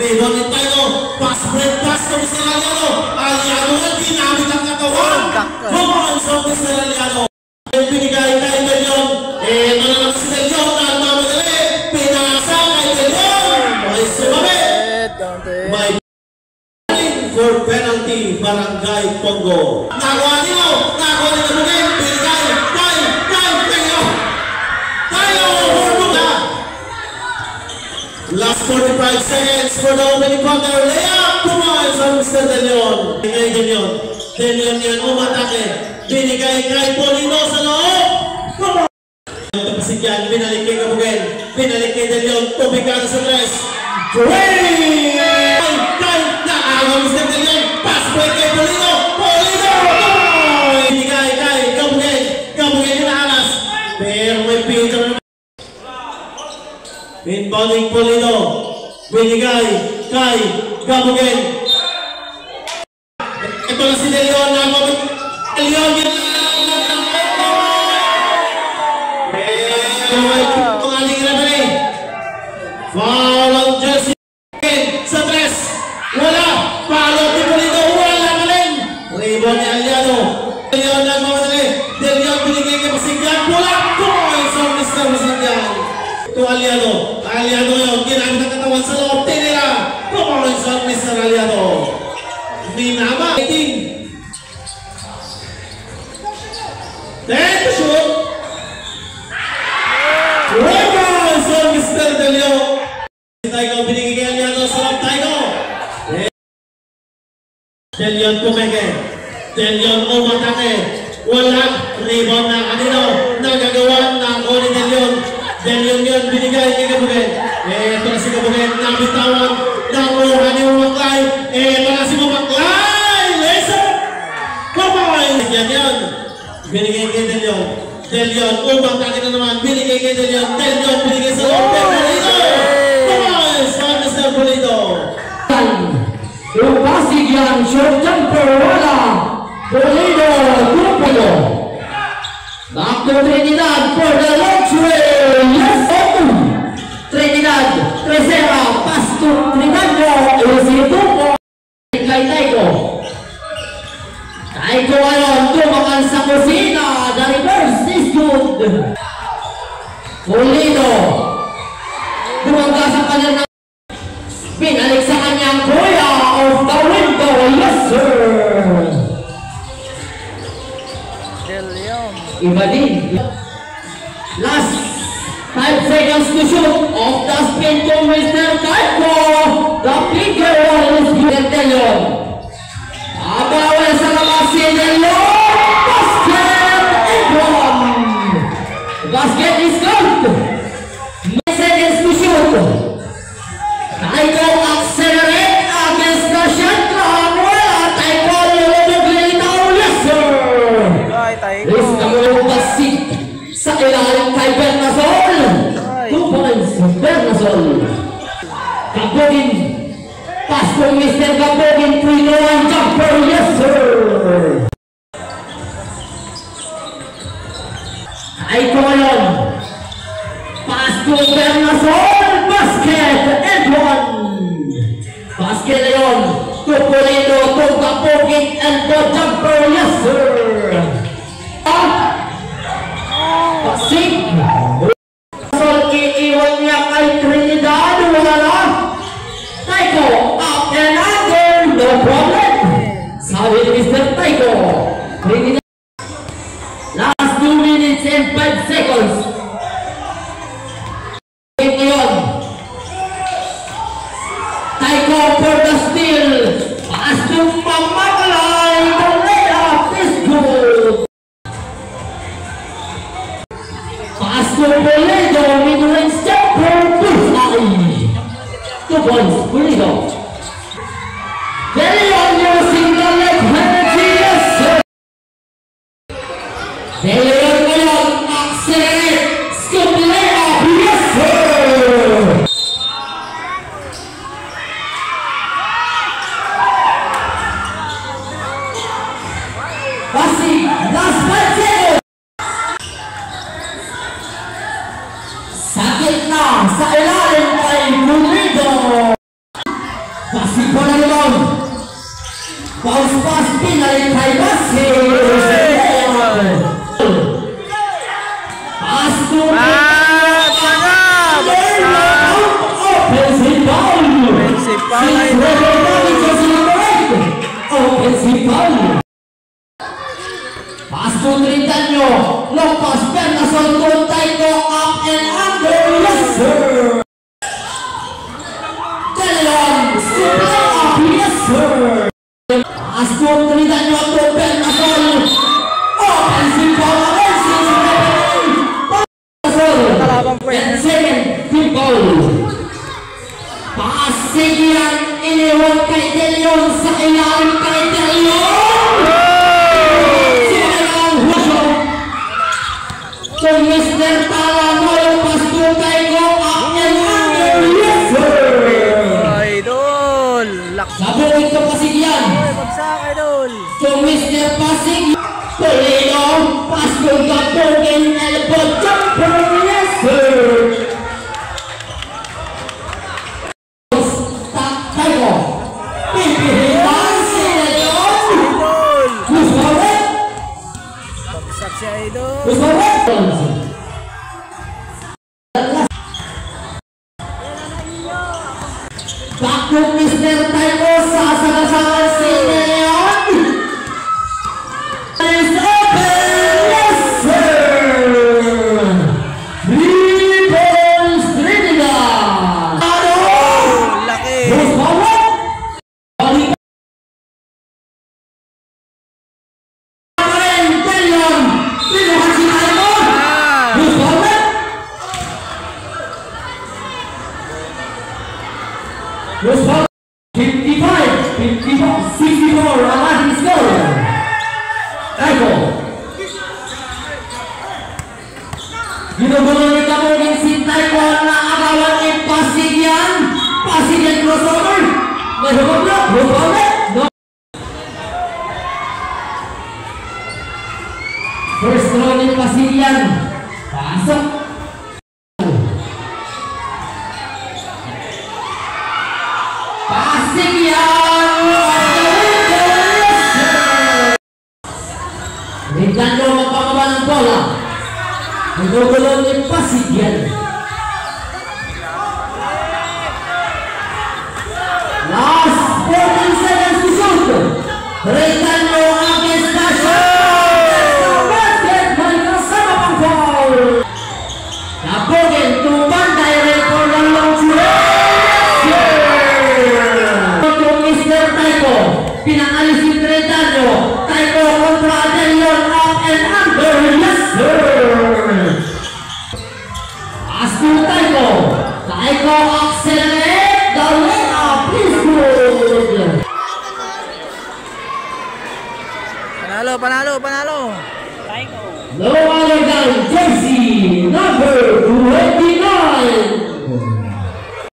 Rebound ni Tayo. Pass break pass to Mr. Aliano. Aliano ang ginamit ang katawan. Come on, so Mr. Aliano. Pinigay kay Delion. Ito na lang si Delion na mamadali. Pinasa kay Delion. May sumabi. May for penalty, Barangay Pongo. Nagawa nyo muli. Pinigay kay Tayo. Tayo, hurdo ka. Last 45 seconds for the opening quarter. Layup. Come on, so Mr. Delion. Pinigay Delion. Delion yan umatake. Binigay kay Polino sa loob. Come on! Pasigyan, binalik kay Kabugin. Binalik kay Delion. Tubigado sa tres. Kay! Nakagawa Mr. Delion. Pass break kay Polino. Polino! Binigay kay Kabugin. Kabugin yung naalas. Pero may Peter. Inbounding Polino. Binigay kay Kabugin. Ito na si Delion. Delion yun. Pengaling referee. Foul on jersey. Sa tres. Wala. Palo ni Polino. Wala ka rin. Rebound ni Aliano. Delion lang mamadali. Delion binigay kay Pasigyan. Wala. Points on Mr. Pasigyan. Ito Aliano. Aliano yun. Ginamit ang katawan sa loob. Tinira. Points on Mr. Aliano. Minama. 18. Then to shoot. Rebound on Mr. Delion. Tayo binigay kay Aliano sa loob. Tayo. Delion pumeke. Delion umatake. Wala. Rebound na kanino. Nagagawa ng ni Delion. Delion yun binigay kay Kabugin. Ito na si Kabugin. Nabitawan. Nakuha ni Umaklay. Ito na si Umaklay. Laser. Come on. Yan yan. Binigay kay Delion. Delion, umatake na naman. Binigay kay Delion. Delion, binigay sa loob. Polino! Come on! Son Mr. Polino! Yung Pasig yan, short jumper, wala. Polino, Grupo. Back to Trinidad for the launch way. Yes, Trinidad, Tresera, pass to Trinidad. Isito po. Kay Taiko. Taiko ngayon, tumakan sa kusina. The reverse is good. Polino. Dumangga sa kanya ng pinalik sa kanyang kuya of the window. Yes, sir. Iba din. Last 5 seconds to shoot. Off the spin to Mr. Taiko. The figure is Delion. Abawal sa labas si Delion. Basket is good. 9 seconds to shoot. Taiko accelerate against the shot clock. Wala. Taiko lulubog lilitaw. Yes, sir. Risk na mulubog basik sa ilalim kay Bernasol. 2 points. Bernasol. Kabugin. Pass to Mr. Kabugin. 3-1 jumper. Yes, sir. Taiko ngayon. Pass to Bernasol. Basket and 1. Basket ngayon. To Polino. To Kabugin and the jumper. Yes, sir. Pasig. Bernasol iiwan niya kay Trinidad. Wala na. Taiko. Up and under. No problem. Sabi ni Mr. Taiko. Trinidad. Last 2 minutes and 5 seconds. Ngayon. Taiko for the steal. Pass to Pamakalay. The layup is good. Pass to Polino. Mid-range jumper. Bullseye. 2 points. Polino. Delion using the left hand. Yes, sir. Delion ngayon, accelerate, scoop layup, yes sir! Pasig, last 5 seconds! Sakit na sa ilalim kay Polino. Masih bola long. Paus pas pinalin kay Basi. Pastu. Offensive foul. Offensive foul. Pastu Trintanyo. Lepas Bernasol Taiko up and under. Yes sir. Yes sir. Aston Trintanyo to Bernasol. Offensive foul. And second team foul. Pasig yan iniwan kay De Leon sa ilalim kay De Leon. Sinayang huso. So Mr. Talamo yung pasto tayo up and under. Yes sir. Sabong ito Pasig yan. So Mr. Pasig Polino pasto gabogin elbow jumper. Yes sir. Tayo pipilihan si De Leon. Who's correct? Who's correct? Bakit Mr. Tayo sasagasaan si De Leon? Is open! Yes sir! Ribbons Trinidad! Laki! Who's forward? De Leon! Pinuhan si Tayo! Who's forward? Who's forward? 55, 54, 64, Rahman is goal. Taiko. Ginugulo ni Kabogin si Taiko na agawan ni Pasig yan. Pasig yan crossover. May humablo. Humablo. No. First throw ni Pasig yan. Pasok. Pasig yan. Bigyan nyo magpapaba ng bola. Nagugulo ni Pasig yan. Last 14 seconds to shoot. Berikan nyo against the shot. Basket may kasama pang foul. Kabogin to Banday for the long shot. Mr. Taiko, pinangalis si Trintanyo. Taiko kontra De Leon up and under. Yes sir. Astu Taiko. Taiko accelerate. The layup is good. Panalo. No other than jersey number 20.